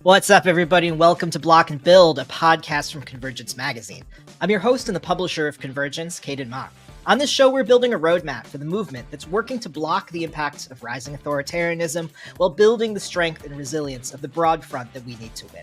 What's up, everybody, and welcome to Block and Build, a podcast from Convergence Magazine. I'm your host and the publisher of Convergence, Cayden. On this show, we're building a roadmap for the movement that's working to block the impacts of rising authoritarianism while building the strength and resilience of the broad front that we need to win.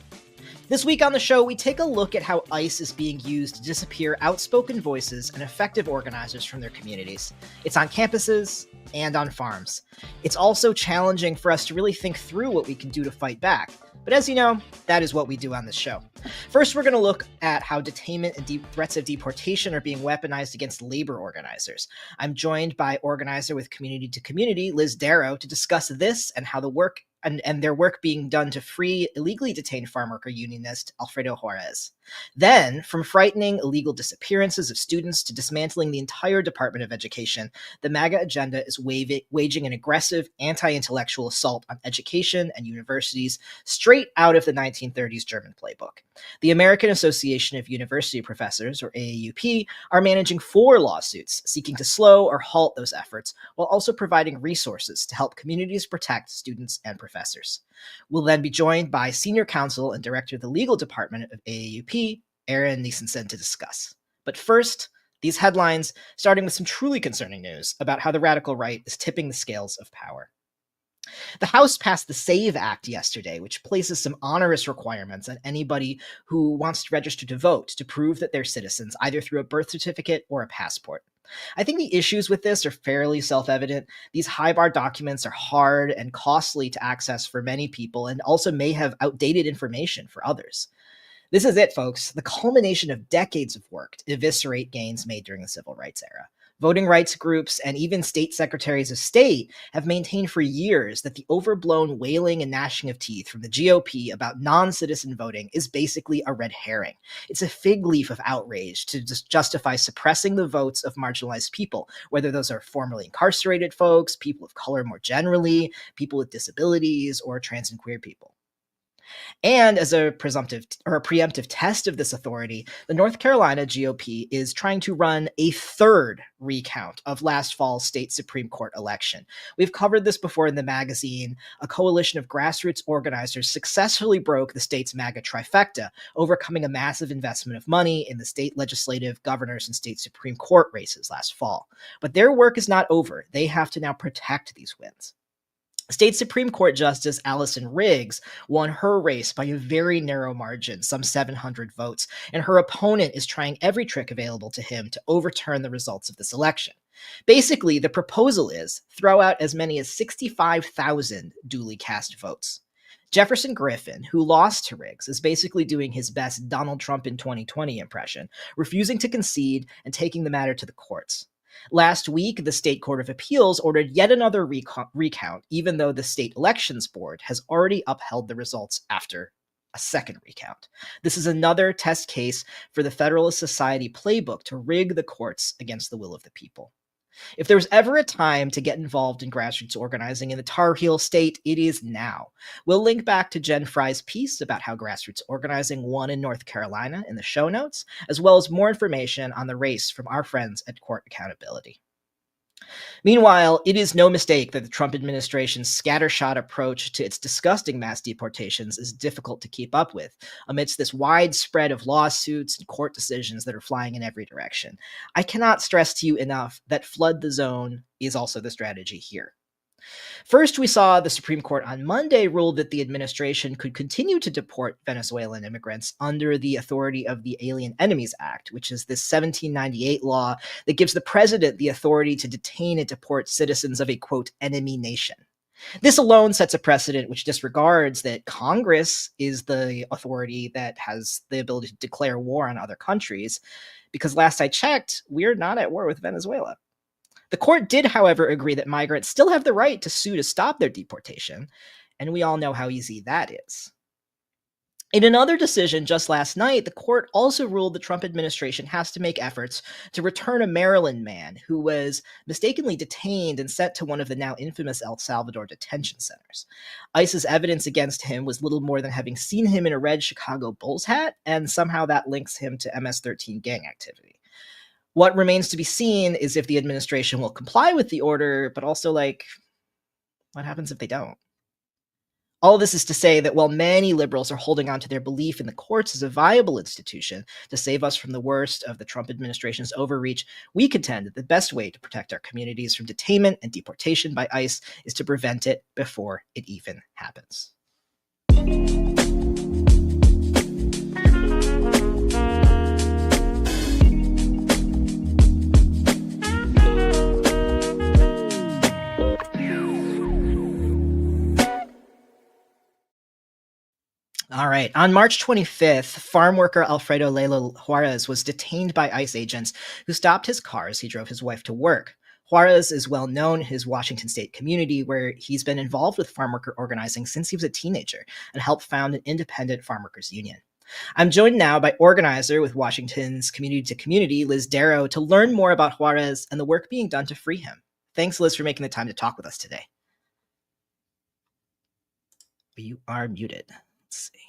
This week on the show, we take a look at how ICE is being used to disappear outspoken voices and effective organizers from their communities. It's on campuses and on farms. It's also challenging for us to really think through what we can do to fight back. But as you know, that is what we do on this show. First, we're going to look at how detainment and threats of deportation are being weaponized against labor organizers. I'm joined by organizer with Community to Community, Liz Darrow, to discuss this and how the work and their work being done to free illegally detained farmworker unionist Alfredo Juarez. Then, from frightening illegal disappearances of students to dismantling the entire Department of Education, the MAGA agenda is waging an aggressive anti-intellectual assault on education and universities straight out of the 1930s German playbook. The American Association of University Professors, or AAUP, are managing 4 lawsuits seeking to slow or halt those efforts, while also providing resources to help communities protect students and professors. We'll then be joined by Senior Counsel and Director of the Legal Department of AAUP, Nisenson, to discuss. But first, these headlines, starting with some truly concerning news about how the radical right is tipping the scales of power. The House passed the SAVE Act yesterday, which places some onerous requirements on anybody who wants to register to vote to prove that they're citizens, either through a birth certificate or a passport. I think the issues with this are fairly self-evident. These high-bar documents are hard and costly to access for many people and also may have outdated information for others. This is it, folks, the culmination of decades of work to eviscerate gains made during the civil rights era. Voting rights groups and even state secretaries of state have maintained for years that the overblown wailing and gnashing of teeth from the GOP about non-citizen voting is basically a red herring. It's a fig leaf of outrage to just justify suppressing the votes of marginalized people, whether those are formerly incarcerated folks, people of color more generally, people with disabilities, or trans and queer people. And as a preemptive test of this authority, the North Carolina GOP is trying to run a third recount of last fall's state Supreme Court election. We've covered this before in the magazine. A coalition of grassroots organizers successfully broke the state's MAGA trifecta, overcoming a massive investment of money in the state legislative, governors, and state Supreme Court races last fall. But their work is not over. They have to now protect these wins. State Supreme Court Justice Allison Riggs won her race by a very narrow margin, some 700 votes, and her opponent is trying every trick available to him to overturn the results of this election. Basically, the proposal is throw out as many as 65,000 duly cast votes. Jefferson Griffin, who lost to Riggs, is basically doing his best Donald Trump in 2020 impression, refusing to concede and taking the matter to the courts. Last week, the State Court of Appeals ordered yet another recount, even though the State Elections Board has already upheld the results after a second recount. This is another test case for the Federalist Society playbook to rig the courts against the will of the people. If there was ever a time to get involved in grassroots organizing in the Tar Heel state, it is now. We'll link back to Jen Fry's piece about how grassroots organizing won in North Carolina in the show notes, as well as more information on the race from our friends at Court Accountability. Meanwhile, it is no mistake that the Trump administration's scattershot approach to its disgusting mass deportations is difficult to keep up with, amidst this wide spread of lawsuits and court decisions that are flying in every direction. I cannot stress to you enough that flood the zone is also the strategy here. First, we saw the Supreme Court on Monday rule that the administration could continue to deport Venezuelan immigrants under the authority of the Alien Enemies Act, which is this 1798 law that gives the president the authority to detain and deport citizens of a, quote, enemy nation. This alone sets a precedent which disregards that Congress is the authority that has the ability to declare war on other countries, because last I checked, we're not at war with Venezuela. The court did, however, agree that migrants still have the right to sue to stop their deportation, and we all know how easy that is. In another decision just last night, the court also ruled the Trump administration has to make efforts to return a Maryland man who was mistakenly detained and sent to one of the now infamous El Salvador detention centers. ICE's evidence against him was little more than having seen him in a red Chicago Bulls hat, and somehow that links him to MS-13 gang activity. What remains to be seen is if the administration will comply with the order, but also, what happens if they don't? All this is to say that while many liberals are holding on to their belief in the courts as a viable institution to save us from the worst of the Trump administration's overreach, we contend that the best way to protect our communities from detainment and deportation by ICE is to prevent it before it even happens. All right. On March 25th, farm worker Alfredo Juarez was detained by ICE agents who stopped his car as he drove his wife to work. Juarez is well known in his Washington state community, where he's been involved with farm worker organizing since he was a teenager and helped found an independent farm workers union. I'm joined now by organizer with Washington's Community to Community, Liz Darrow, to learn more about Juarez and the work being done to free him. Thanks, Liz, for making the time to talk with us today. You are muted. Let's see.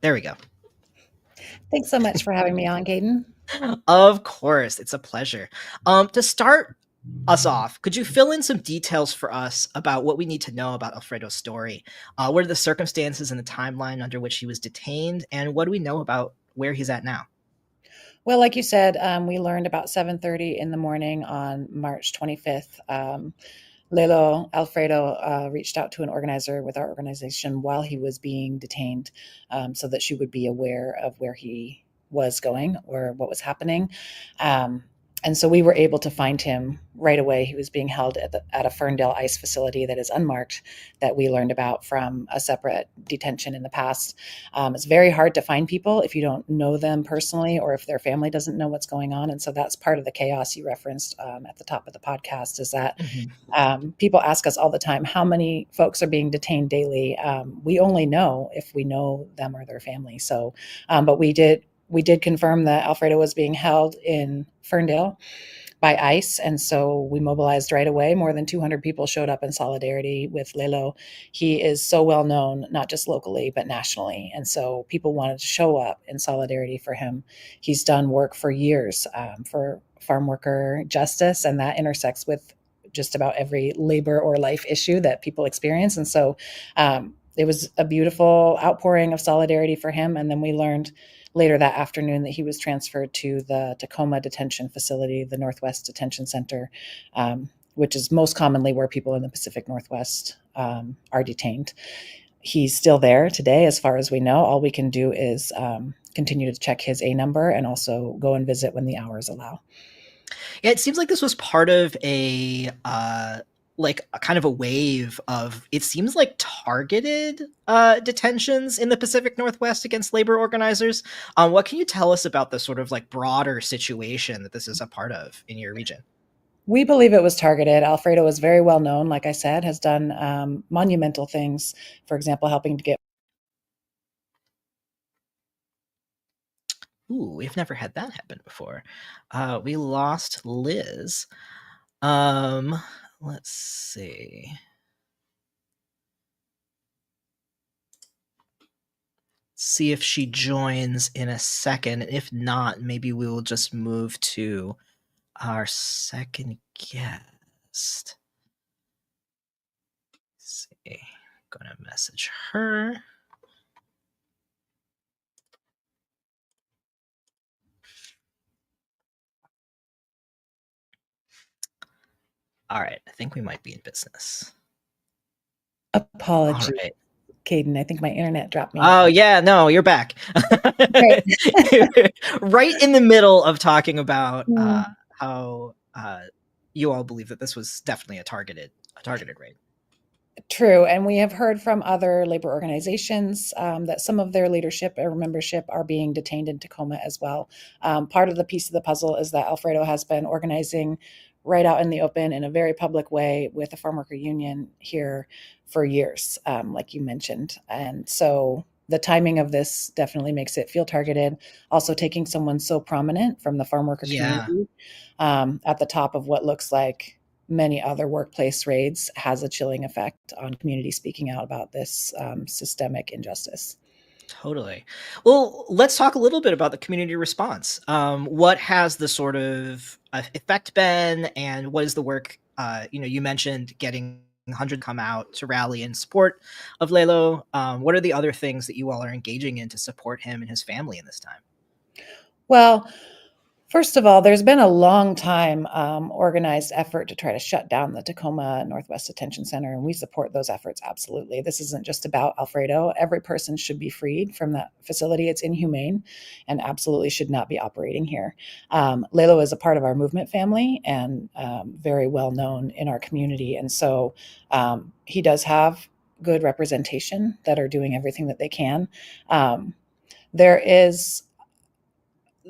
There we go. Thanks so much for having me on, Cayden. Of course, it's a pleasure. To start us off, could you fill in some details for us about what we need to know about Alfredo's story? What are the circumstances and the timeline under which he was detained, and what do we know about where he's at now? Well, like you said, we learned about 7:30 in the morning on March 25th. Alfredo reached out to an organizer with our organization while he was being detained, so that she would be aware of where he was going or what was happening. And so we were able to find him right away. He was being held at a Ferndale ICE facility that is unmarked, that we learned about from a separate detention in the past. It's very hard to find people if you don't know them personally or if their family doesn't know what's going on. And so that's part of the chaos you referenced at the top of the podcast, is that people ask us all the time, how many folks are being detained daily? We only know if we know them or their family. So, but we did confirm that Alfredo was being held in Ferndale by ICE. And so we mobilized right away. More than 200 people showed up in solidarity with Lelo. He is so well known, not just locally, but nationally. And so people wanted to show up in solidarity for him. He's done work for years for farm worker justice, and that intersects with just about every labor or life issue that people experience. And so it was a beautiful outpouring of solidarity for him. And then we learned later that afternoon that he was transferred to the Tacoma Detention Facility, the Northwest Detention Center, which is most commonly where people in the Pacific Northwest are detained. He's still there today, as far as we know. All we can do is continue to check his A number and also go and visit when the hours allow. Yeah, it seems like this was part of a kind of a wave of, it seems like, targeted detentions in the Pacific Northwest against labor organizers. What can you tell us about the sort of like broader situation that this is a part of in your region? We believe it was targeted. Alfredo is very well known, like I said, has done monumental things, for example, helping to get... Ooh, we've never had that happen before. We lost Liz. Let's see. See if she joins in a second. If not, maybe we will just move to our second guest. Let's see. I'm gonna message her. All right, I think we might be in business. Apologies, right. Cayden, I think my internet dropped me. Oh, yeah, no, you're back. Right. Right in the middle of talking about how you all believe that this was definitely a targeted raid. True. And we have heard from other labor organizations that some of their leadership or membership are being detained in Tacoma as well. Part of the piece of the puzzle is that Alfredo has been organizing right out in the open in a very public way with the farm worker union here for years, like you mentioned. And so the timing of this definitely makes it feel targeted. Also taking someone so prominent from the farm worker community at the top of what looks like many other workplace raids has a chilling effect on community speaking out about this systemic injustice. Totally. Well, let's talk a little bit about the community response. What has the sort of effect been, and what is the work? You mentioned getting 100 come out to rally in support of Lelo. What are the other things that you all are engaging in to support him and his family in this time? Well, first of all, there's been a long time organized effort to try to shut down the Tacoma Northwest Detention Center, and we support those efforts absolutely. This isn't just about Alfredo. Every person should be freed from that facility. It's inhumane and absolutely should not be operating here. Lelo is a part of our movement family and very well known in our community, and so he does have good representation that are doing everything that they can.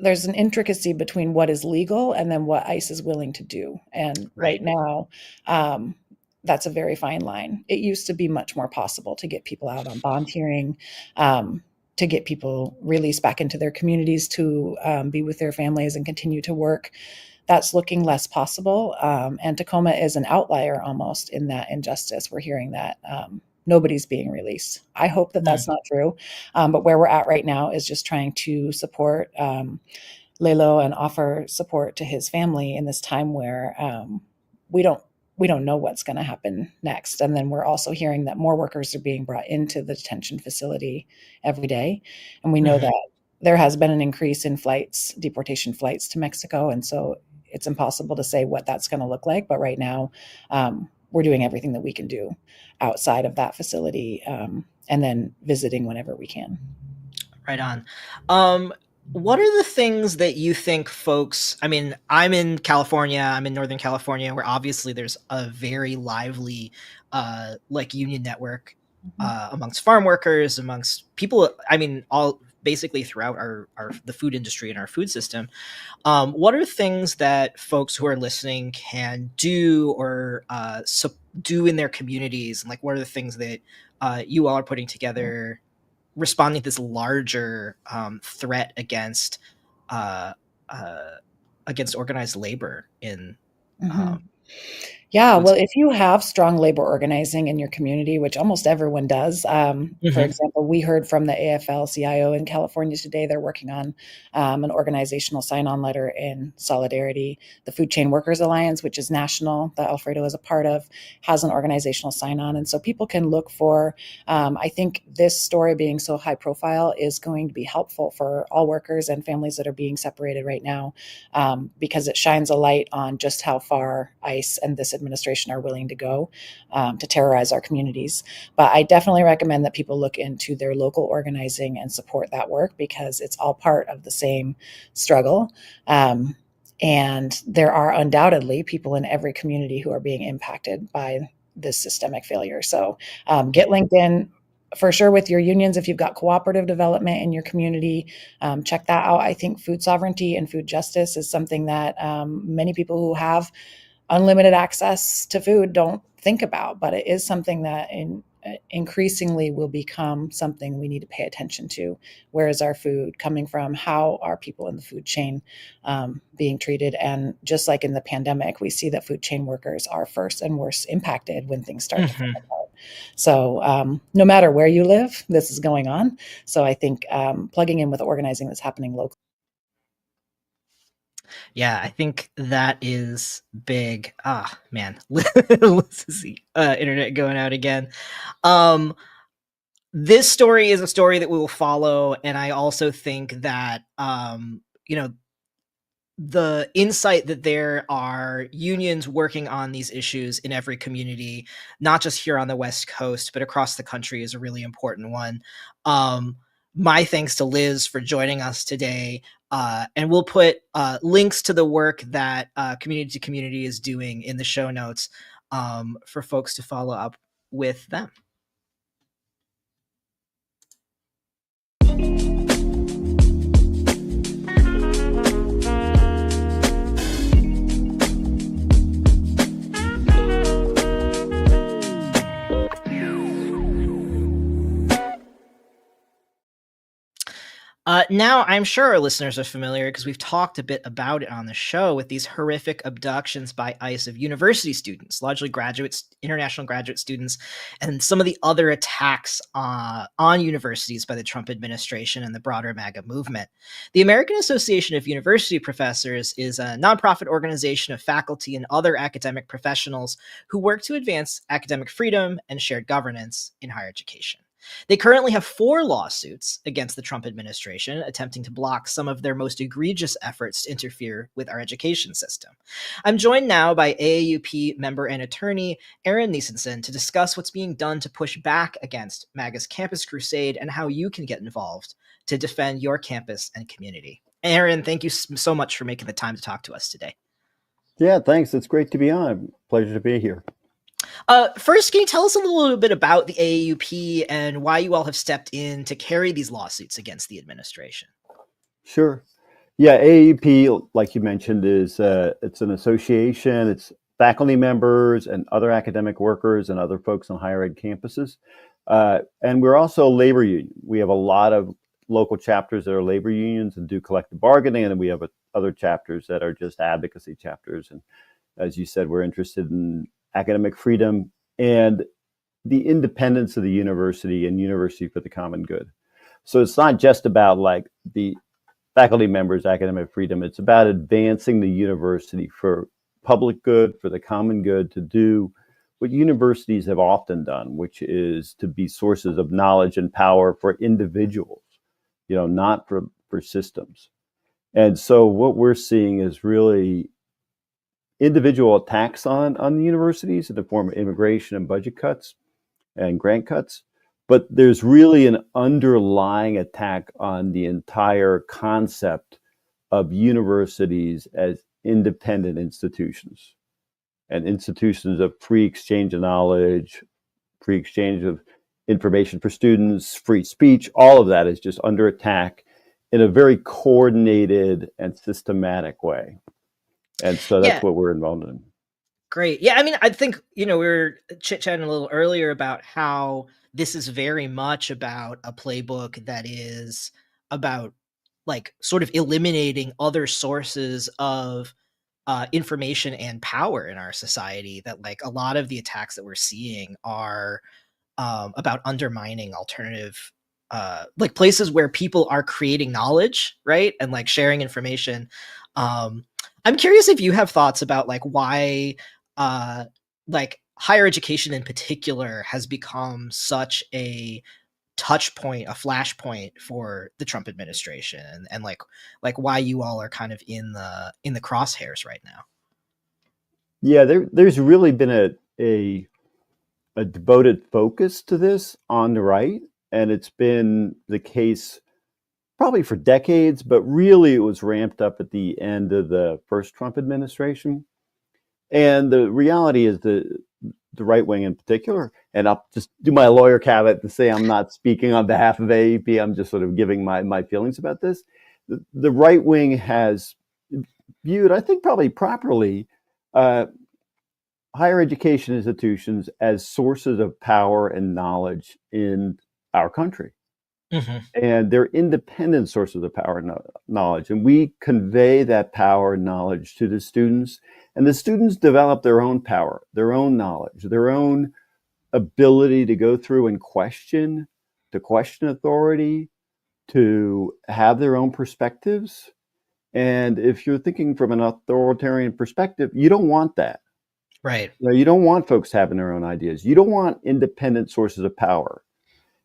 There's an intricacy between what is legal and then what ICE is willing to do. And right now, that's a very fine line. It used to be much more possible to get people out on bond hearing, to get people released back into their communities to be with their families and continue to work. That's looking less possible. And Tacoma is an outlier almost in that injustice. We're hearing that nobody's being released. I hope that that's not true. But where we're at right now is just trying to support Lelo and offer support to his family in this time where we don't know what's going to happen next. And then we're also hearing that more workers are being brought into the detention facility every day. And we know that there has been an increase in flights, deportation flights to Mexico. And so it's impossible to say what that's going to look like. But right now, we're doing everything that we can do outside of that facility, and then visiting whenever we can. Right on. What are the things that you think folks, I mean, I'm in California, I'm in Northern California, where obviously there's a very lively union network amongst farm workers, amongst people, I mean, all basically throughout the food industry and our food system. What are things that folks who are listening can do or do in their communities? And like, what are the things that you all are putting together responding to this larger threat against organized labor in Yeah, well, if you have strong labor organizing in your community, which almost everyone does, for example, we heard from the AFL-CIO in California today, they're working on an organizational sign-on letter in solidarity. The Food Chain Workers Alliance, which is national, that Alfredo is a part of, has an organizational sign-on. And so people can look for, I think this story being so high profile is going to be helpful for all workers and families that are being separated right now, because it shines a light on just how far ICE and this administration are willing to go to terrorize our communities. But I definitely recommend that people look into their local organizing and support that work because it's all part of the same struggle. And there are undoubtedly people in every community who are being impacted by this systemic failure. So get linked in for sure with your unions. If you've got cooperative development in your community, check that out. I think food sovereignty and food justice is something that many people who have unlimited access to food don't think about, but it is something that increasingly will become something we need to pay attention to. Where is our food coming from? How are people in the food chain being treated? And just like in the pandemic, we see that food chain workers are first and worst impacted when things start to fall apart. So no matter where you live, this is going on. So I think plugging in with organizing that's happening locally. Yeah, I think that is big. Ah, man, internet going out again. This story is a story that we will follow, and I also think that the insight that there are unions working on these issues in every community, not just here on the West Coast, but across the country, is a really important one. My thanks to Liz for joining us today. And we'll put links to the work that Community to Community is doing in the show notes for folks to follow up with them. Now, I'm sure our listeners are familiar because we've talked a bit about it on the show with these horrific abductions by ICE of university students, largely graduates, international graduate students, and some of the other attacks on universities by the Trump administration and the broader MAGA movement. The American Association of University Professors is a nonprofit organization of faculty and other academic professionals who work to advance academic freedom and shared governance in higher education. They currently have 4 lawsuits against the Trump administration, attempting to block some of their most egregious efforts to interfere with our education system. I'm joined now by AAUP member and attorney Aaron Nisenson to discuss what's being done to push back against MAGA's campus crusade and how you can get involved to defend your campus and community. Aaron, thank you so much for making the time to talk to us today. Yeah, thanks. It's great to be on. Pleasure to be here. First, can you tell us a little bit about the AAUP and why you all have stepped in to carry these lawsuits against the administration? Sure. Yeah, AAUP, like you mentioned, is it's an association. It's faculty members and other academic workers and other folks on higher ed campuses. And we're also a labor union. We have a lot of local chapters that are labor unions and do collective bargaining, and we have other chapters that are just advocacy chapters. And as you said, we're interested in academic freedom and the independence of the university and university for the common good. So it's not just about like the faculty members' academic freedom. It's about advancing the university for public good, for the common good, to do what universities have often done, which is to be sources of knowledge and power for individuals, not for systems. And so what we're seeing is really individual attacks on the universities in the form of immigration and budget cuts and grant cuts. But there's really an underlying attack on the entire concept of universities as independent institutions and institutions of free exchange of knowledge, free exchange of information for students, free speech. All of that is just under attack in a very coordinated and systematic way. And so that's what we're involved in. Great. Yeah, I mean, I think, we were chit-chatting a little earlier about how this is very much about a playbook that is about like sort of eliminating other sources of information and power in our society, that like a lot of the attacks that we're seeing are about undermining alternative like places where people are creating knowledge, right? And like sharing information. I'm curious if you have thoughts about like why like higher education in particular has become such a touch point, a flashpoint for the Trump administration, and like why you all are kind of in the crosshairs right now. Yeah, there's really been a devoted focus to this on the right, and it's been the case probably for decades, but really it was ramped up at the end of the first Trump administration. And the reality is the right wing in particular, and I'll just do my lawyer caveat to say I'm not speaking on behalf of AAUP, I'm just sort of giving my feelings about this. The right wing has viewed, I think probably properly, higher education institutions as sources of power and knowledge in our country. Mm-hmm. And they're independent sources of power and knowledge. And we convey that power and knowledge to the students. And the students develop their own power, their own knowledge, their own ability to go through and question authority, to have their own perspectives. And if you're thinking from an authoritarian perspective, you don't want that. Right. You don't want folks having their own ideas. You don't want independent sources of power.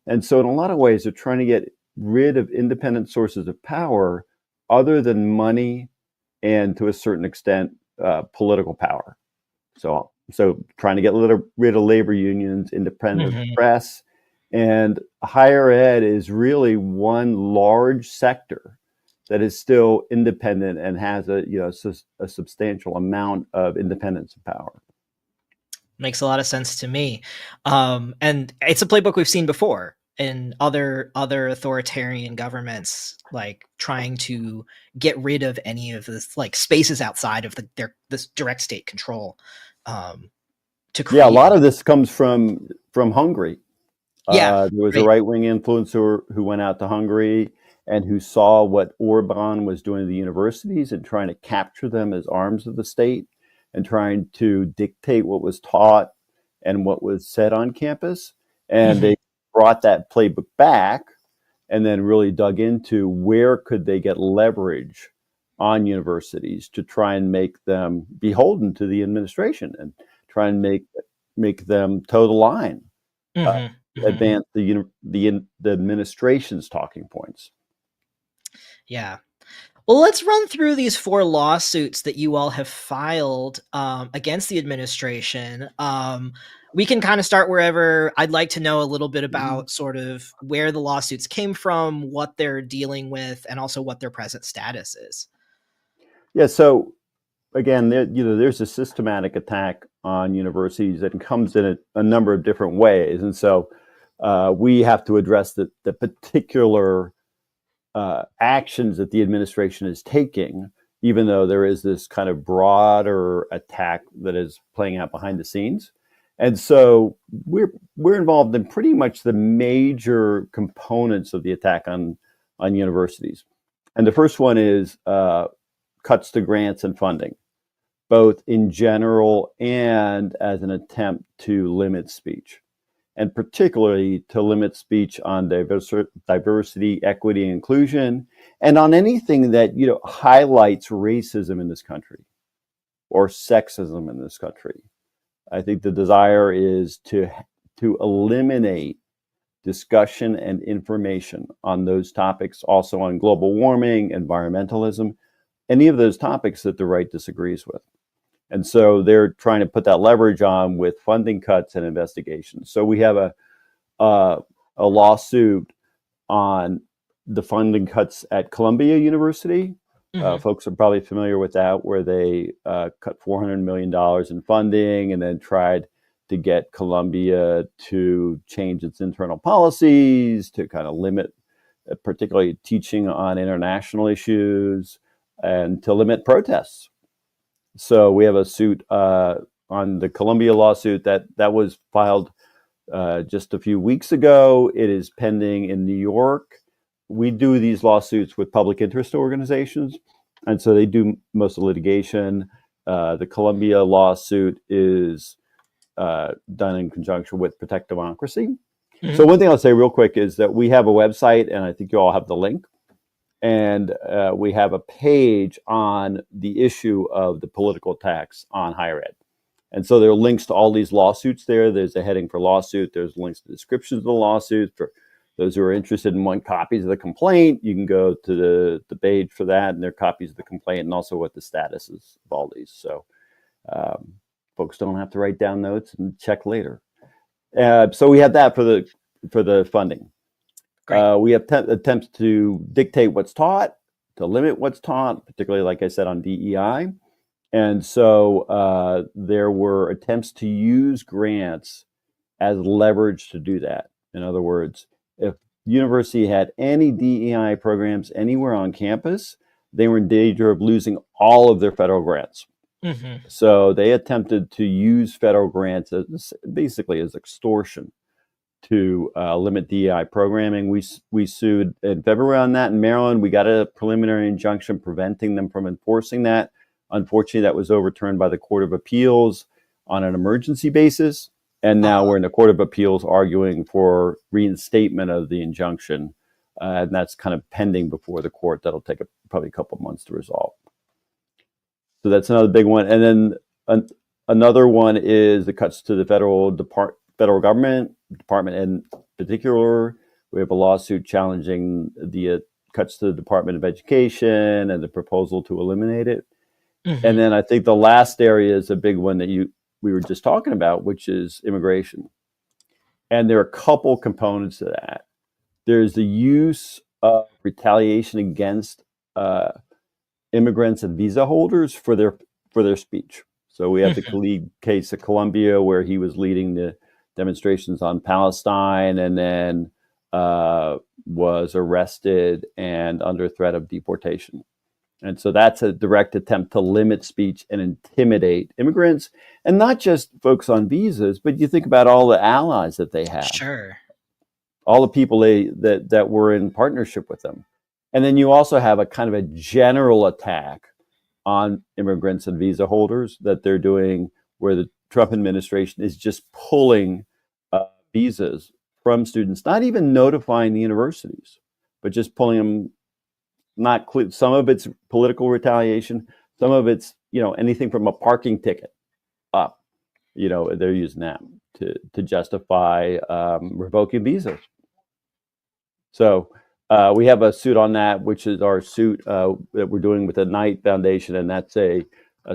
And so in a lot of ways, they're trying to get rid of independent sources of power other than money and, to a certain extent, political power. So trying to get rid of labor unions, independent press, and higher ed is really one large sector that is still independent and has a substantial amount of independence and power. Makes a lot of sense to me. And it's a playbook we've seen before in other authoritarian governments, like trying to get rid of any of this like spaces outside of this direct state control. To create. Yeah, a lot of this comes from Hungary. Yeah, there was a right-wing influencer who went out to Hungary and who saw what Orban was doing to the universities and trying to capture them as arms of the state and trying to dictate what was taught and what was said on campus. And they brought that playbook back and then really dug into where could they get leverage on universities to try and make them beholden to the administration and try and make them toe the line, advance the administration's talking points. Yeah. Well, let's run through these 4 lawsuits that you all have filed against the administration. We can kind of start wherever. I'd like to know a little bit about sort of where the lawsuits came from, what they're dealing with, and also what their present status is. Yeah. So again, there's a systematic attack on universities that comes in a number of different ways, and so we have to address the particular actions that the administration is taking, even though there is this kind of broader attack that is playing out behind the scenes. And so we're involved in pretty much the major components of the attack on universities. And the first one is cuts to grants and funding, both in general and as an attempt to limit speech, and particularly to limit speech on diversity, equity, and inclusion, and on anything that highlights racism in this country or sexism in this country. I think the desire is to eliminate discussion and information on those topics, also on global warming, environmentalism, any of those topics that the right disagrees with. And so they're trying to put that leverage on with funding cuts and investigations. So we have a lawsuit on the funding cuts at Columbia University. Folks are probably familiar with that, where they cut $400 million in funding and then tried to get Columbia to change its internal policies to kind of limit, particularly teaching on international issues, and to limit protests. So we have a suit on the Columbia lawsuit that was filed just a few weeks ago. It is pending in New York. We do these lawsuits with public interest organizations, and so they do most of the litigation. The Columbia lawsuit is done in conjunction with Protect Democracy. So one thing I'll say real quick is that we have a website, and I think you all have the link. And we have a page on the issue of the political attacks on higher ed. And so there are links to all these lawsuits there. There's a heading for lawsuit. There's links to descriptions of the lawsuit. For those who are interested in want copies of the complaint, you can go to the page for that, and there are copies of the complaint and also what the status is of all these. So folks don't have to write down notes and check later. So we have that for the funding. We have attempts to dictate what's taught, to limit what's taught, particularly, like I said, on DEI. And so there were attempts to use grants as leverage to do that. In other words, if the university had any DEI programs anywhere on campus, they were in danger of losing all of their federal grants. So they attempted to use federal grants basically as extortion to limit DEI programming. We sued in February on that in Maryland. We got a preliminary injunction preventing them from enforcing that. Unfortunately, that was overturned by the Court of Appeals on an emergency basis. And now we're in the Court of Appeals arguing for reinstatement of the injunction. And that's kind of pending before the court. That'll take probably a couple of months to resolve. So that's another big one. And then another one is the cuts to the federal government department in particular. We have a lawsuit challenging the cuts to the Department of Education and the proposal to eliminate it. And then I think the last area is a big one that we were just talking about, which is immigration. And there are a couple components to that. There's the use of retaliation against immigrants and visa holders for their speech. So we have the Khalid case at Columbia, where he was leading the demonstrations on Palestine and then was arrested and under threat of deportation. And so that's a direct attempt to limit speech and intimidate immigrants, and not just folks on visas, but you think about all the allies that they have. Sure. All the people that were in partnership with them. And then you also have a kind of a general attack on immigrants and visa holders that they're doing, where the Trump administration is just pulling visas from students, not even notifying the universities, but just pulling them. Not clear. Some of it's political retaliation. Some of it's, anything from a parking ticket up. They're using that to justify revoking visas. So we have a suit on that, which is our suit that we're doing with the Knight Foundation, and that's a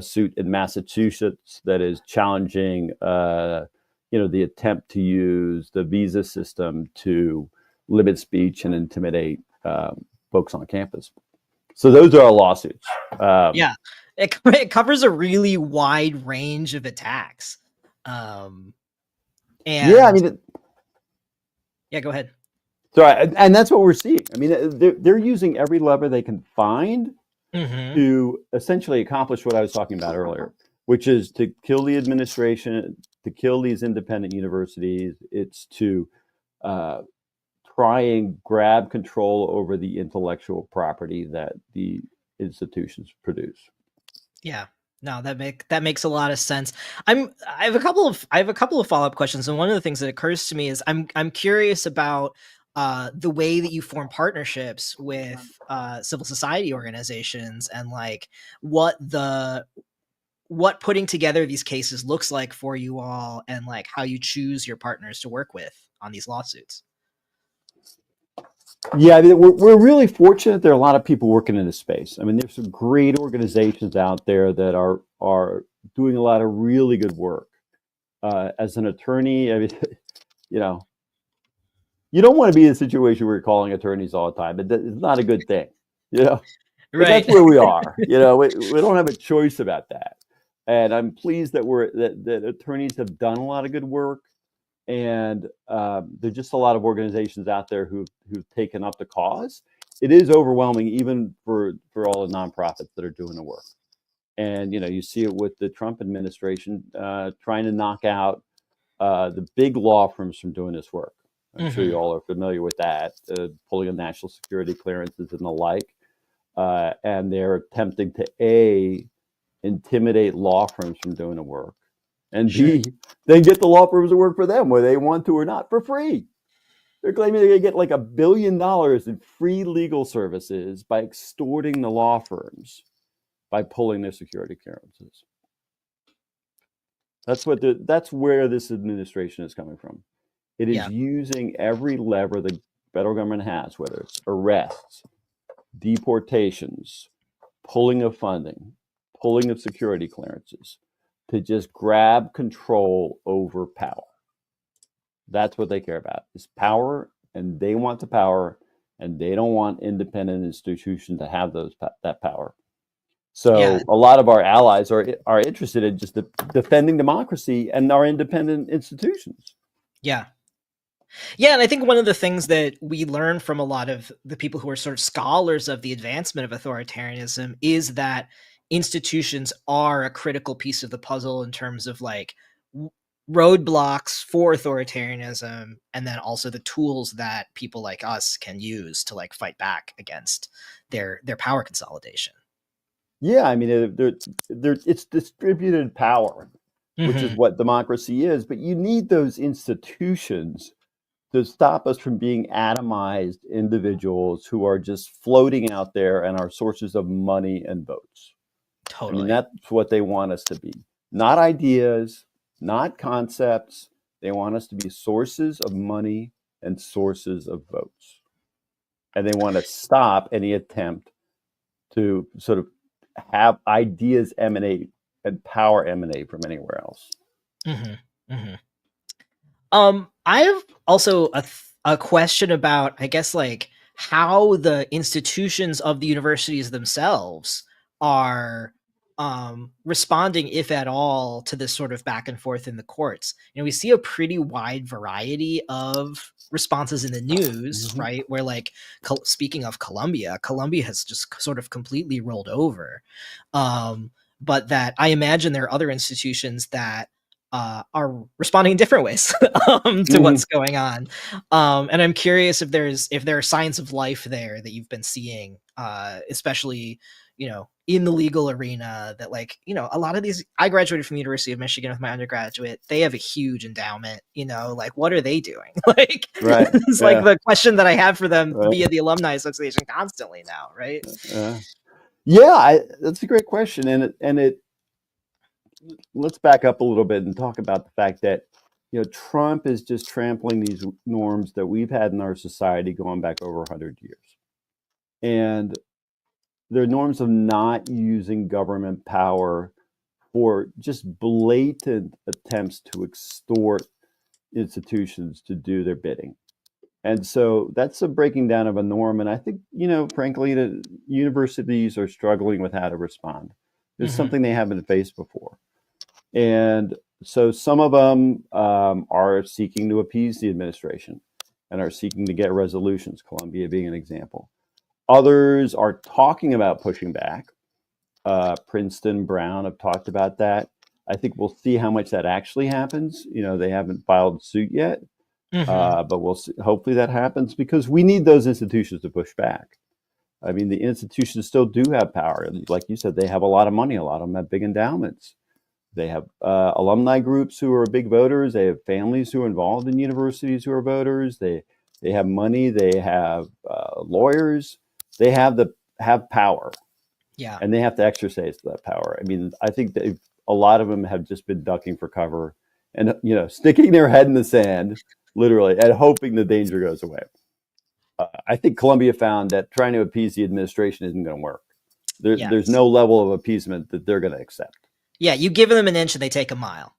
suit in Massachusetts that is challenging, the attempt to use the visa system to limit speech and intimidate folks on campus. So those are our lawsuits. Yeah, it covers a really wide range of attacks. And yeah, I mean, yeah, go ahead. So, and that's what we're seeing. I mean, they're using every lever they can find to essentially accomplish what I was talking about earlier, which is to kill the administration, to kill these independent universities. It's to try and grab control over the intellectual property that the institutions produce. Yeah, no, that makes a lot of sense. I have a couple of follow-up questions, and one of the things that occurs to me is I'm curious about the way that you form partnerships with civil society organizations, and like what putting together these cases looks like for you all, and like how you choose your partners to work with on these lawsuits. Yeah, I mean, we're really fortunate. There are a lot of people working in this space. I mean, there's some great organizations out there that are doing a lot of really good work. As an attorney, I mean, you don't want to be in a situation where you're calling attorneys all the time. It's not a good thing, But Right. that's where we are. We don't have a choice about that. And I'm pleased that attorneys have done a lot of good work. And there's just a lot of organizations out there who've taken up the cause. It is overwhelming, even for all the nonprofits that are doing the work. And you see it with the Trump administration trying to knock out the big law firms from doing this work. I'm sure you all are familiar with that, pulling of national security clearances and the like. And they're attempting to intimidate law firms from doing the work, and B, then get the law firms to work for them, whether they want to or not, for free. They're claiming they're going to get like $1 billion in free legal services by extorting the law firms by pulling their security clearances. That's where this administration is coming from. It is using every lever the federal government has, whether it's arrests, deportations, pulling of funding, pulling of security clearances, to just grab control over power. That's what they care about, is power, and they want the power, and they don't want independent institutions to have that power. So a lot of our allies are interested in just defending democracy and our independent institutions. Yeah. Yeah, and I think one of the things that we learn from a lot of the people who are sort of scholars of the advancement of authoritarianism is that institutions are a critical piece of the puzzle in terms of like roadblocks for authoritarianism, and then also the tools that people like us can use to like fight back against their power consolidation. Yeah, I mean, it's distributed power, which is what democracy is, but you need those institutions to stop us from being atomized individuals who are just floating out there and are sources of money and votes. Totally. I mean, that's what they want us to be. Not ideas, not concepts. They want us to be sources of money and sources of votes. And they want to stop any attempt to sort of have ideas emanate and power emanate from anywhere else. I have also a question about, I guess, like how the institutions of the universities themselves are responding, if at all, to this sort of back and forth in the courts. We see a pretty wide variety of responses in the news, right? Where, like, speaking of Columbia has just sort of completely rolled over. But that I imagine there are other institutions that are responding in different ways to what's going on. And I'm curious if there are signs of life there that you've been seeing, especially, in the legal arena, that a lot of these, I graduated from the University of Michigan with my undergraduate. They have a huge endowment, what are they doing? Right. It's the question that I have for them via the Alumni Association constantly now. Right. That's a great question. And let's back up a little bit and talk about the fact that, Trump is just trampling these norms that we've had in our society going back over 100 years. And they're norms of not using government power for just blatant attempts to extort institutions to do their bidding. And so that's a breaking down of a norm. And I think, frankly, the universities are struggling with how to respond. It's something they haven't faced before. And so some of them are seeking to appease the administration and are seeking to get resolutions, Columbia being an example. Others are talking about pushing back. Princeton, Brown have talked about that. I think we'll see how much that actually happens. They haven't filed suit yet, but we'll see. Hopefully that happens, because we need those institutions to push back. I mean, the institutions still do have power. Like you said, they have a lot of money. A lot of them have big endowments. They have alumni groups who are big voters. They have families who are involved in universities who are voters. They have money. They have lawyers. They have power. Yeah. And they have to exercise that power. I mean, I think that a lot of them have just been ducking for cover and, sticking their head in the sand, literally, and hoping the danger goes away. I think Columbia found that trying to appease the administration isn't going to work. There's no level of appeasement that they're going to accept. Yeah, you give them an inch and they take a mile.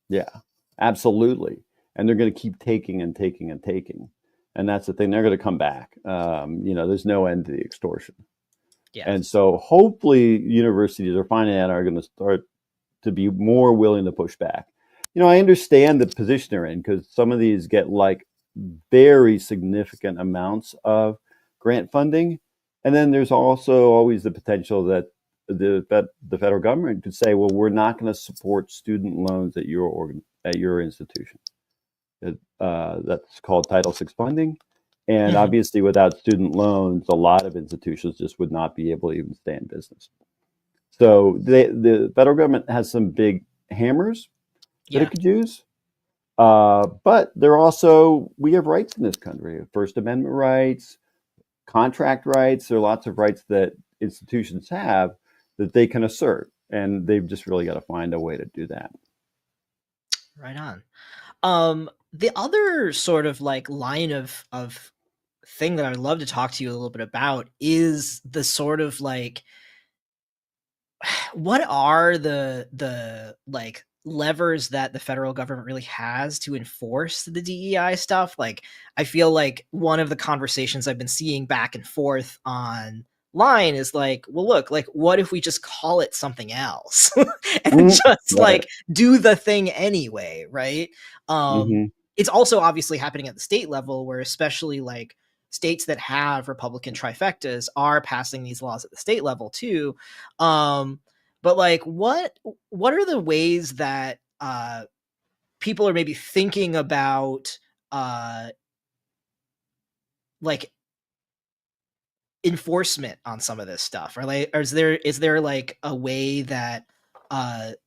Yeah, absolutely. And they're going to keep taking and taking and taking. And that's the thing. They're going to come back. There's no end to the extortion. Yeah. And so hopefully universities are finding that are going to start to be more willing to push back. I understand the position they're in, because some of these get very significant amounts of grant funding. And then there's also always the potential that the federal government could say, well, we're not going to support student loans at your institution. That's called Title VI funding. And obviously, without student loans, a lot of institutions just would not be able to even stay in business. So the federal government has some big hammers that it could use. But we have rights in this country: First Amendment rights, contract rights. There are lots of rights that institutions have that they can assert, and they've just really got to find a way to do that. Right on. The other sort of line of thing that I'd love to talk to you a little bit about is the sort of what are the levers that the federal government really has to enforce the DEI stuff. I feel like one of the conversations I've been seeing back and forth online is well, look, what if we just call it something else and just do the thing anyway, right? It's also obviously happening at the state level, where especially states that have Republican trifectas are passing these laws at the state level too. But what are the ways that people are maybe thinking about enforcement on some of this stuff? Or is there a way that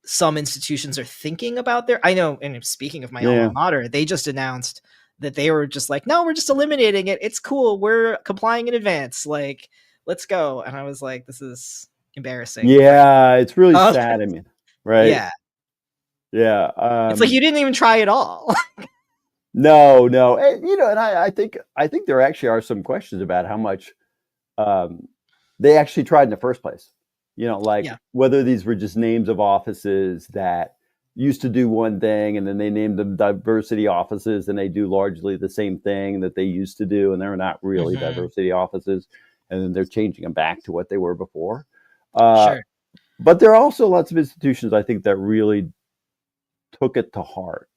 some institutions are thinking about I know, and speaking of my alma mater, they just announced that they were just no, we're just eliminating it. It's cool. We're complying in advance. Let's go. And I was this is embarrassing. Yeah, it's really sad. I mean, right? Yeah. Yeah. It's you didn't even try at all. No. And, and I think there actually are some questions about how much they actually tried in the first place. Whether these were just names of offices that used to do one thing, and then they named them diversity offices, and they do largely the same thing that they used to do, and they're not really diversity offices, and then they're changing them back to what they were before. Sure. But there are also lots of institutions, I think, that really took it to heart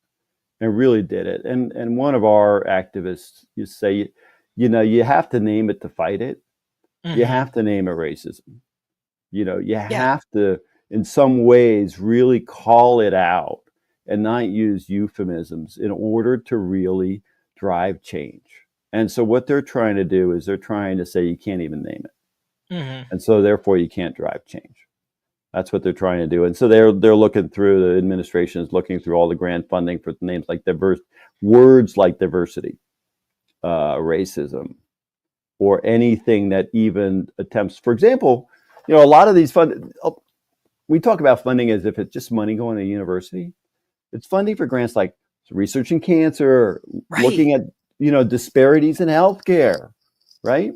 and really did it. And one of our activists, you say, you have to name it to fight it. You have to name it racism. You have to, in some ways, really call it out and not use euphemisms in order to really drive change. And so what they're trying to do is they're trying to say you can't even name it. And so therefore you can't drive change. That's what they're trying to do. And so they're looking through, the administration is looking through all the grant funding for names like words like diversity, racism, or anything that even attempts, for example, a lot of these we talk about funding as if it's just money going to university. It's funding for grants like researching cancer, looking at, disparities in healthcare, right?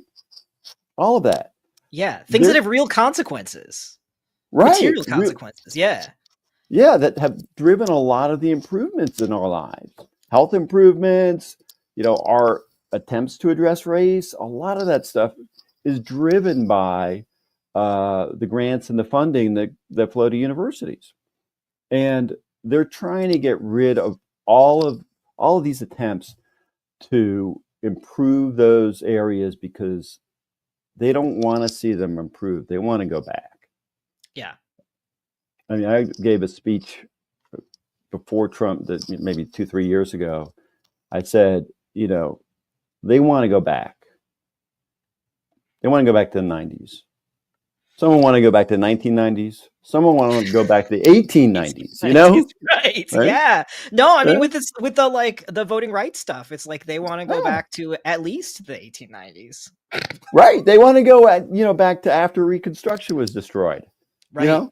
All of that. Yeah. Things that have real consequences. Right. Material consequences. Yeah. Yeah. That have driven a lot of the improvements in our lives. Health improvements, our attempts to address race, a lot of that stuff is driven by the grants and the funding that flow to universities. And they're trying to get rid of all of these attempts to improve those areas because they don't want to see them improve. They want to go back. Yeah. I mean, I gave a speech before Trump, that maybe 2-3 years ago. I said, they want to go back. They want to go back to the 90s. Someone want to go back to the 1990s. Someone want to go back to the 1890s, Right. Yeah. No, I mean, with the voting rights stuff, it's like they want to go back to at least the 1890s. Right. They want to go back to after Reconstruction was destroyed. Right.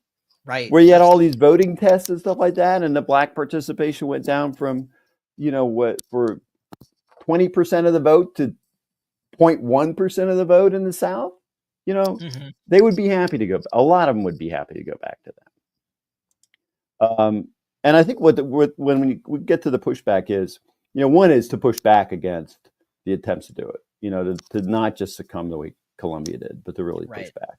Right. Where you had all these voting tests and stuff like that, and the black participation went down from, for 20% of the vote to 0.1% of the vote in the South. They would be happy to go. A lot of them would be happy to go back to that. And I think when we get to the pushback is, one is to push back against the attempts to do it. To not just succumb the way Columbia did, but to really push back.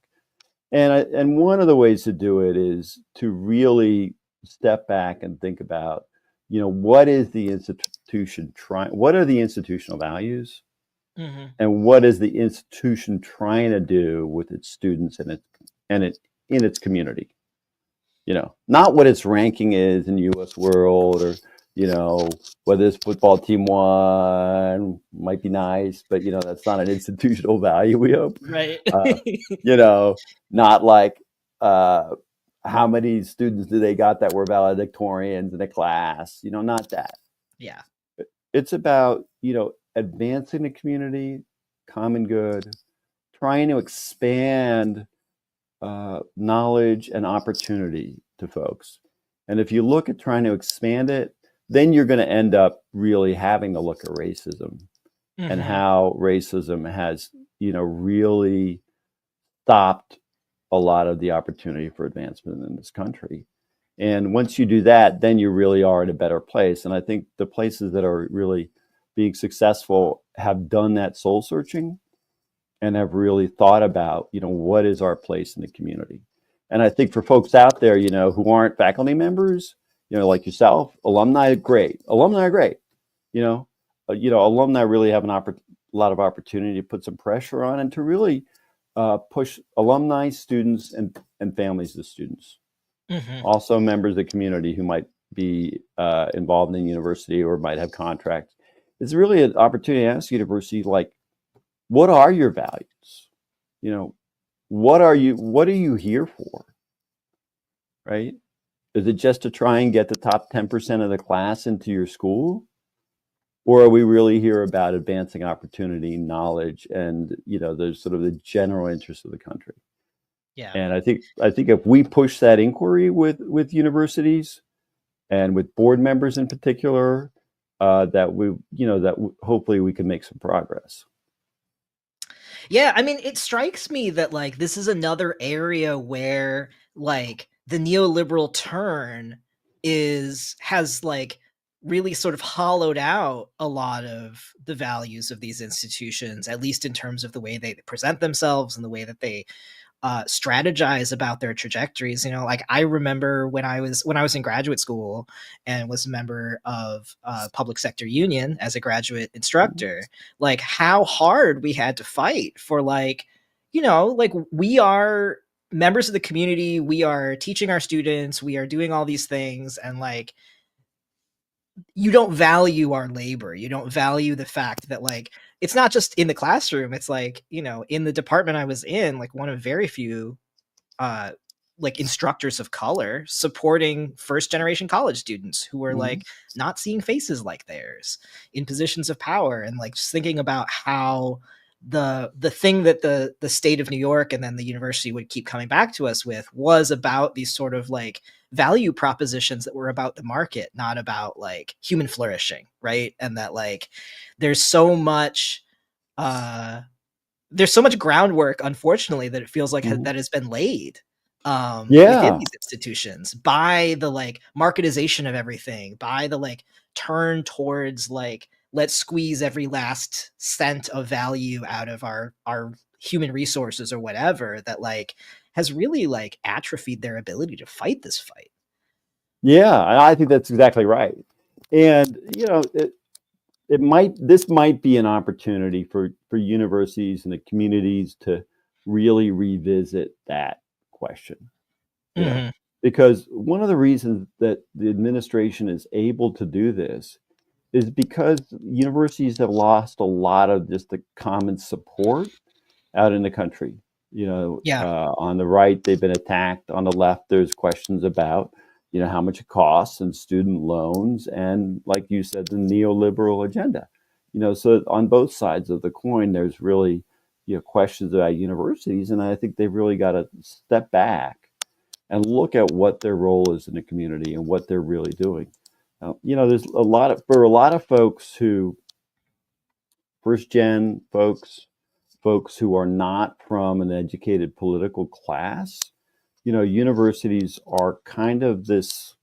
And one of the ways to do it is to really step back and think about, what is the institution trying? What are the institutional values? And what is the institution trying to do with its students and in its community? Not what its ranking is in the U.S. world, or whether this football team won might be nice, but that's not an institutional value. We hope, right? Not like how many students do they got that were valedictorians in a class? Not that. Yeah, it's about advancing the community, common good, trying to expand knowledge and opportunity to folks. And if you look at trying to expand it, then you're going to end up really having to look at racism and how racism has, really stopped a lot of the opportunity for advancement in this country. And once you do that, then you really are in a better place. And I think the places that are really being successful have done that soul searching and have really thought about, what is our place in the community? And I think for folks out there, who aren't faculty members, like yourself, alumni are great. Alumni really have a lot of opportunity to put some pressure on and to really push alumni, students, and families of students. Also members of the community who might be involved in the university or might have contracts. It's really an opportunity to ask university, like, what are your values? What are you here for? Right? Is it just to try and get the top 10% of the class into your school? Or are we really here about advancing opportunity, knowledge, and there's sort of the general interest of the country? Yeah. And I think if we push that inquiry with universities and with board members in particular, that hopefully we can make some progress. Yeah, I mean, it strikes me that this is another area where the neoliberal turn has really sort of hollowed out a lot of the values of these institutions, at least in terms of the way they present themselves and the way that they strategize about their trajectories. I remember when I was in graduate school and was a member of public sector union as a graduate instructor, how hard we had to fight for we are members of the community, we are teaching our students, we are doing all these things, and you don't value our labor. You don't value the fact that, like, it's not just in the classroom. It's like, you know, in the department I was in, like one of very few like instructors of color supporting first generation college students who were like not seeing faces like theirs in positions of power, and like just thinking about how the thing that the state of New York and then the university would keep coming back to us with was about these sort of like value propositions that were about the market, not about like human flourishing, right? And that like there's so much groundwork, unfortunately, that it feels like that has been laid within these institutions by the like marketization of everything, by the like turn towards like, let's squeeze every last cent of value out of our human resources or whatever, that like has really like atrophied their ability to fight this fight. Yeah, I think that's exactly right. And, you know, this might be an opportunity for universities and the communities to really revisit that question. You know, because one of the reasons that the administration is able to do this is because universities have lost a lot of just the common support out in the country. You know, on the right, they've been attacked. On the left, there's questions about, you know, how much it costs and student loans. And like you said, the neoliberal agenda, you know, so on both sides of the coin, there's really, you know, questions about universities. And I think they've really got to step back and look at what their role is in the community and what they're really doing. You know, there's for a lot of folks who, first gen folks who are not from an educated political class, you know, universities are kind of this,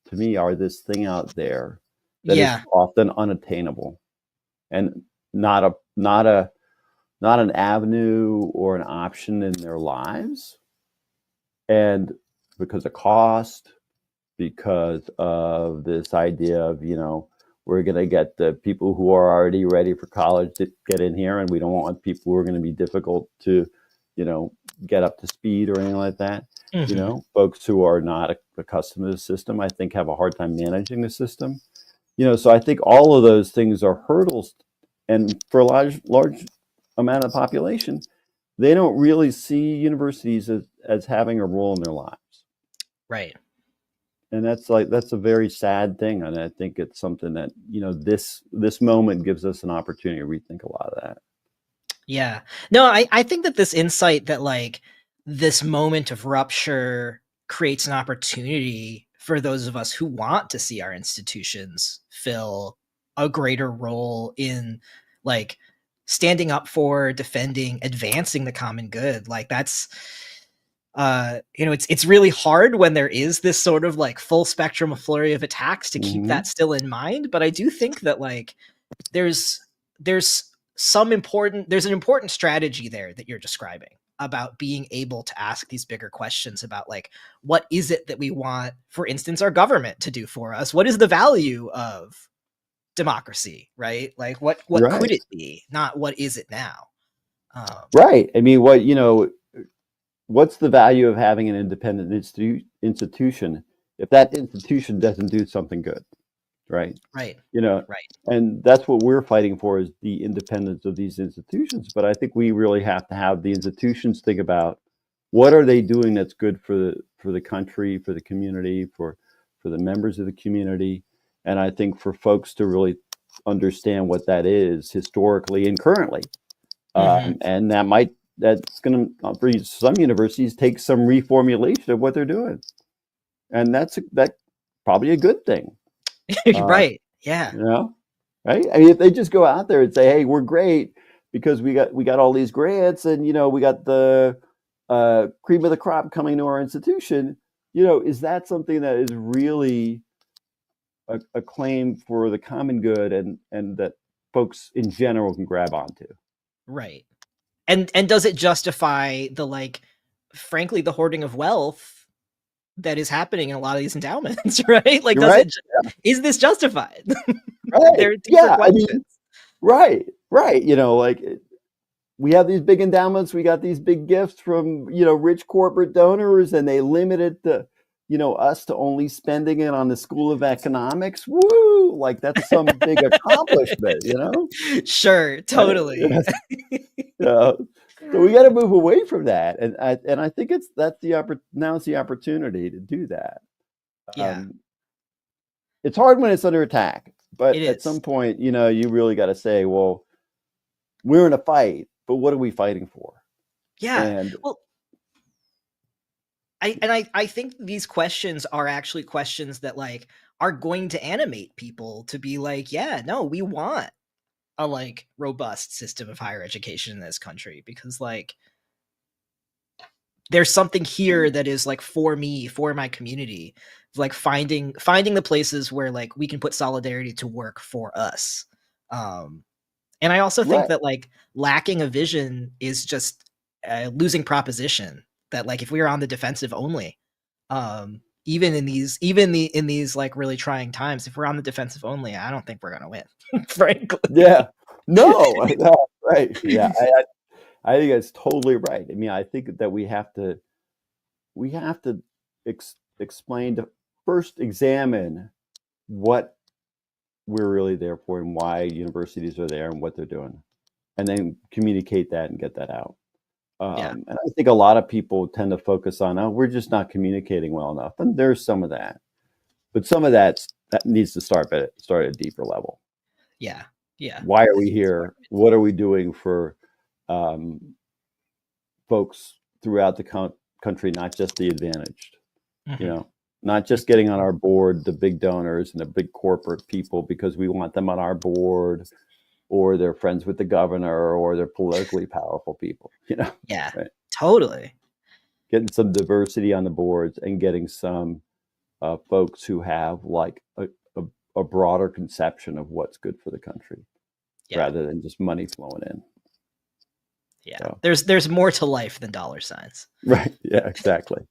to me, are this thing out there that is often unattainable and not an avenue or an option in their lives. And because of cost, because of this idea of, you know, we're going to get the people who are already ready for college to get in here, and we don't want people who are going to be difficult to, you know, get up to speed or anything like that. You know, folks who are not accustomed to the system, I think, have a hard time managing the system. You know, so I think all of those things are hurdles, and for a large amount of the population, they don't really see universities as having a role in their lives. Right. And that's a very sad thing. And I think it's something that, you know, this moment gives us an opportunity to rethink a lot of that. Yeah. No, I think that this insight that like this moment of rupture creates an opportunity for those of us who want to see our institutions fill a greater role in like standing up for, defending, advancing the common good. Like that's, you know, it's really hard when there is this sort of like full spectrum of flurry of attacks to keep that still in mind. But I do think that like there's an important strategy there that you're describing about being able to ask these bigger questions about like, what is it that we want, for instance, our government to do for us? What is the value of democracy, right? Like what could it be? Not what is it now? Right. I mean, what's the value of having an independent institution if that institution doesn't do something good? Right. You know, and that's what we're fighting for, is the independence of these institutions. But I think we really have to have the institutions think about what are they doing that's good for the country, for the community, for the members of the community. And I think for folks to really understand what that is historically and currently, and that's going to, for some universities, take some reformulation of what they're doing, and that's probably a good thing. Right. Yeah. You know, right. I mean, if they just go out there and say, "Hey, we're great because we got all these grants, and you know, we got the cream of the crop coming to our institution," you know, is that something that is really a claim for the common good and that folks in general can grab onto? Right. And does it justify the like, frankly, the hoarding of wealth that is happening in a lot of these endowments, right? Like, is this justified? Right. Yeah. I mean, right. You know, like we have these big endowments, we got these big gifts from, you know, rich corporate donors, and they limit it to us to only spending it on the School of Economics. Woo! Like that's some big accomplishment, Sure, totally. So we got to move away from that, and I think now's the opportunity to do that. Yeah, It's hard when it's under attack, but it at is. some point, you really got to say, well, we're in a fight, but what are we fighting for? Yeah. And Well, I think these questions are actually questions that like are going to animate people to be like, yeah, no, we want a like robust system of higher education in this country, because like there's something here that is like for me, for my community, like finding the places where like we can put solidarity to work for us. And I also think right, that like lacking a vision is just a losing proposition. That like if we are on the defensive only, even in these like really trying times, if we're on the defensive only, I don't think we're gonna win, frankly. yeah, no, right, yeah, I think that's totally right. I mean, I think that we have to explain to first examine what we're really there for and why universities are there and what they're doing, and then communicate that and get that out. Yeah, And I think a lot of people tend to focus on, oh, we're just not communicating well enough, and there's some of that, but some of that needs to start at a deeper level. yeah, yeah. Why are we here? What are we doing for folks throughout the country, not just the advantaged? Mhm. Not just getting on our board the big donors and the big corporate people because we want them on our board, or they're friends with the governor, or they're politically powerful people, Yeah, right? totally. Getting some diversity on the boards and getting some folks who have like a broader conception of what's good for the country, Yeah, rather than just money flowing in. yeah. So. There's more to life than dollar signs. Right. Yeah, exactly.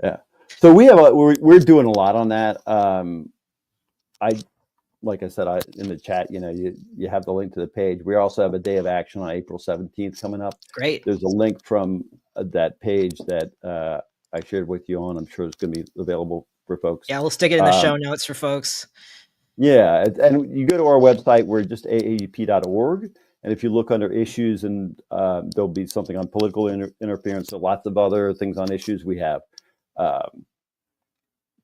Yeah. So we're doing a lot on that. Like I said, in the chat, you have the link to the page. We also have a day of action on April 17th coming up. Great. There's a link from that page that I shared with you on. I'm sure it's going to be available for folks. Yeah, we'll stick it in the show notes for folks. Yeah, and you go to our website, we're just aaup.org. And if you look under issues, and there'll be something on political interference, so lots of other things on issues we have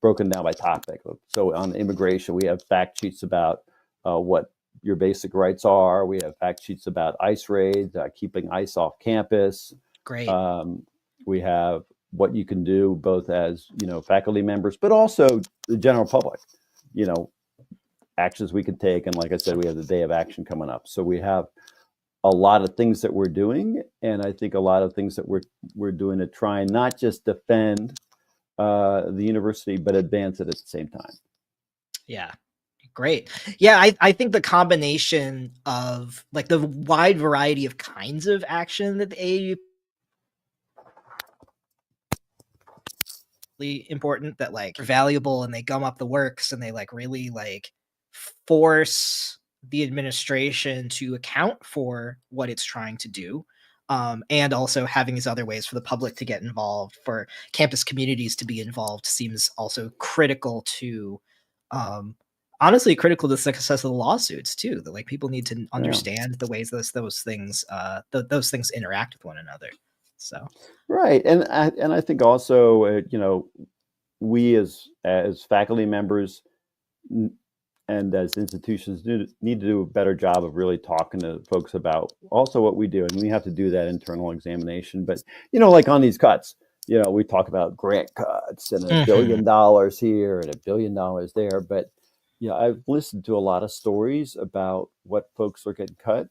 broken down by topic. So on immigration, we have fact sheets about what your basic rights are. We have fact sheets about ICE raids, keeping ICE off campus. Great. We have what you can do both as, faculty members, but also the general public, actions we can take. And like I said, we have the day of action coming up. So we have a lot of things that we're doing. And I think a lot of things that we're doing to try and not just defend the university, but advance it at the same time. Yeah. Great. Yeah, I think the combination of like the wide variety of kinds of action that the AAUP important, that like are valuable, and they gum up the works, and they like really like force the administration to account for what it's trying to do. And also having these other ways for the public to get involved, for campus communities to be involved, seems also critical to honestly critical to the success of the lawsuits too. That like people need to understand the ways those things those things interact with one another. So right, and I think also we as faculty members and as institutions need to do a better job of really talking to folks about also what we do, and we have to do that internal examination. But like on these cuts, we talk about grant cuts and $1 billion here and $1 billion there, but I've listened to a lot of stories about what folks are getting cut,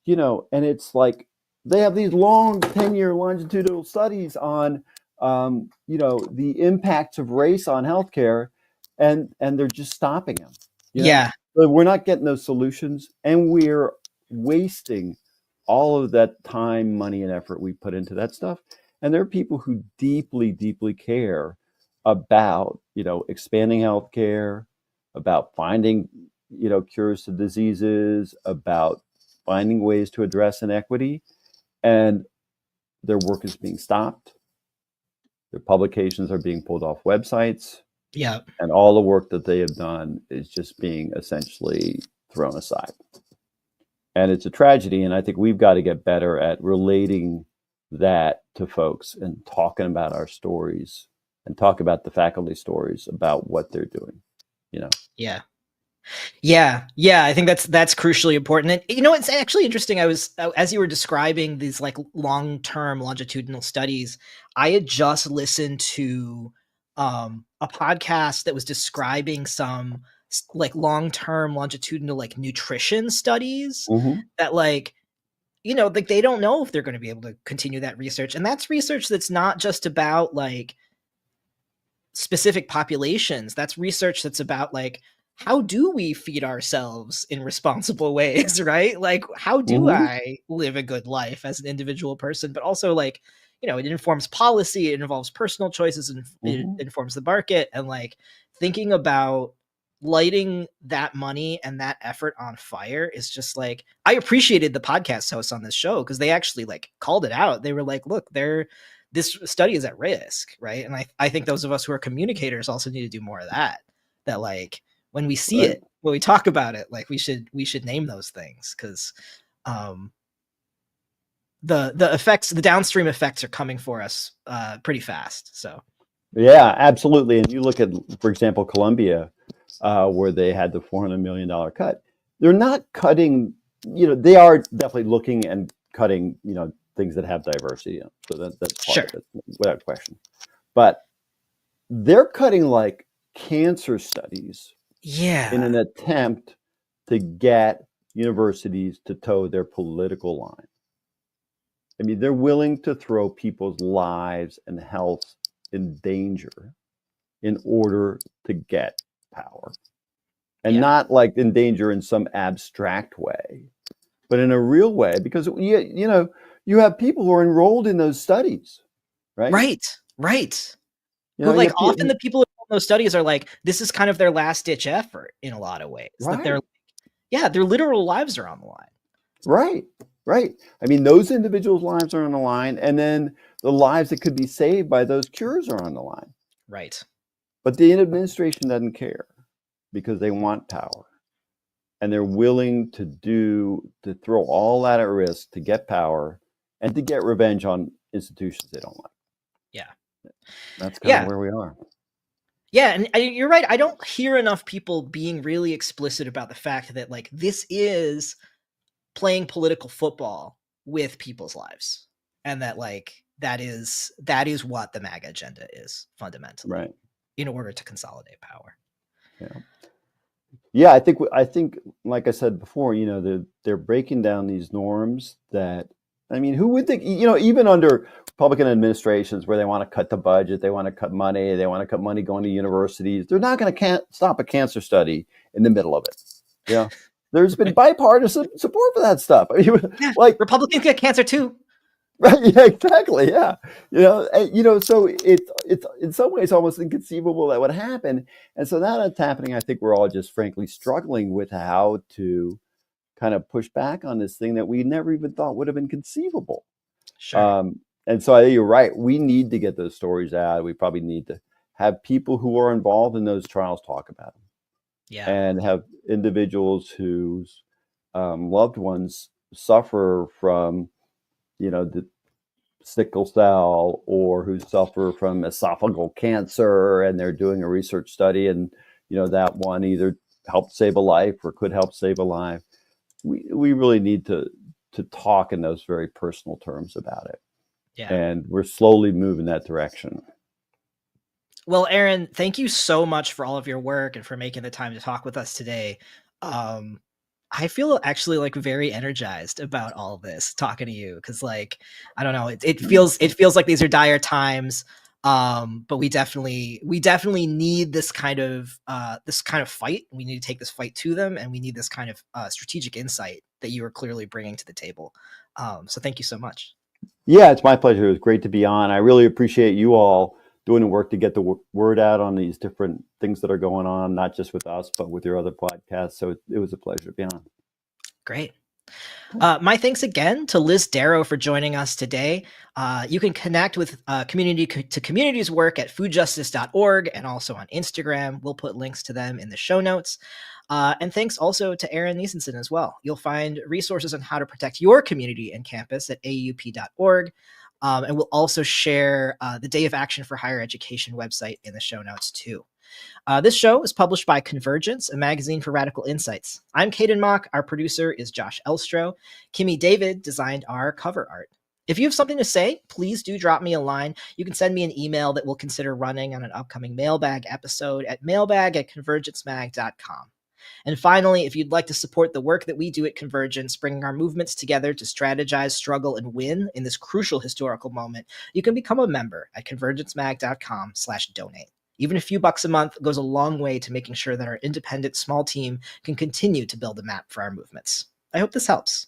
and it's like they have these long 10-year longitudinal studies on, the impacts of race on healthcare, and they're just stopping them. yeah, So we're not getting those solutions, and we're wasting all of that time, money, and effort we put into that stuff. And there are people who deeply, deeply care about, expanding healthcare, about finding, cures to diseases, about finding ways to address inequity, and their work is being stopped. Their publications are being pulled off websites. Yeah. And all the work that they have done is just being essentially thrown aside. And it's a tragedy. And I think we've got to get better at relating that to folks and talking about our stories and talk about the faculty stories about what they're doing, you know? Yeah. I think that's crucially important. And it's actually interesting. As you were describing these like long-term longitudinal studies, I had just listened to a podcast that was describing some like long-term longitudinal like nutrition studies that like they don't know if they're going to be able to continue that research. And that's research that's not just about like specific populations. That's research that's about like, how do we feed ourselves in responsible ways, right? Like, how do I live a good life as an individual person? But also like, it informs policy, it involves personal choices, and it informs the market. And like thinking about lighting that money and that effort on fire is just like, I appreciated the podcast hosts on this show because they actually like called it out. They were like, look, this study is at risk, right? And I think those of us who are communicators also need to do more of that. That like when we see it, when we talk about it, like we should name those things because the effects, the downstream effects are coming for us pretty fast. So yeah, absolutely. And you look at, for example, Colombia, where they had the $400 million cut. They're not cutting, they are definitely looking and cutting, things that have diversity. So that's part of it, without question. But they're cutting like cancer studies in an attempt to get universities to toe their political line. I mean, they're willing to throw people's lives and health in danger in order to get power. And not like in danger in some abstract way, but in a real way, because you have people who are enrolled in those studies, right? Right. Like often the people in those studies are like, this is kind of their last ditch effort in a lot of ways. Right. That their literal lives are on the line. Right. I mean, those individuals' lives are on the line, and then the lives that could be saved by those cures are on the line. Right. But the administration doesn't care because they want power. And they're willing to throw all that at risk to get power and to get revenge on institutions they don't like. Yeah. That's kind of where we are. Yeah, and you're right. I don't hear enough people being really explicit about the fact that like this is playing political football with people's lives, and that like that is what the MAGA agenda is fundamentally, right? In order to consolidate power. Yeah, I think, like I said before, they're breaking down these norms that, I mean, who would think, even under Republican administrations where they want to cut the budget, they want to cut money, going to universities, they're not going to stop a cancer study in the middle of it. Yeah. There's been bipartisan support for that stuff. I mean, like Republicans get cancer too. Right. Yeah, exactly. Yeah. So it's in some ways almost inconceivable that would happen. And so now that's happening. I think we're all just frankly struggling with how to kind of push back on this thing that we never even thought would have been conceivable. Sure. And so I think you're right. We need to get those stories out. We probably need to have people who are involved in those trials talk about them. Yeah. And have individuals whose loved ones suffer from the sickle cell, or who suffer from esophageal cancer, and they're doing a research study, and that one either helped save a life or could help save a life. We really need to talk in those very personal terms about it. Yeah. And we're slowly moving that direction. Well, Aaron, thank you so much for all of your work and for making the time to talk with us today. I feel actually like very energized about all of this talking to you, because like, I don't know, it feels like these are dire times, but we definitely need this kind of fight. We need to take this fight to them, and we need this kind of strategic insight that you are clearly bringing to the table. So thank you so much. Yeah, it's my pleasure. It was great to be on. I really appreciate you all doing the work to get the word out on these different things that are going on, not just with us, but with your other podcasts. So it was a pleasure to be on. Great. My thanks again to Liz Darrow for joining us today. You can connect with Community to Community's work at foodjustice.org and also on Instagram. We'll put links to them in the show notes. And thanks also to Aaron Nisenson as well. You'll find resources on how to protect your community and campus at AAUP.org. And we'll also share the Day of Action for Higher Education website in the show notes too. This show is published by Convergence, a magazine for radical insights. I'm Cayden Mock. Our producer is Josh Elstro. Kimmy David designed our cover art. If you have something to say, please do drop me a line. You can send me an email that we'll consider running on an upcoming mailbag episode at mailbag@convergencemag.com. And finally, if you'd like to support the work that we do at Convergence, bringing our movements together to strategize, struggle, and win in this crucial historical moment, you can become a member at convergencemag.com/donate. Even a few bucks a month goes a long way to making sure that our independent small team can continue to build a map for our movements. I hope this helps.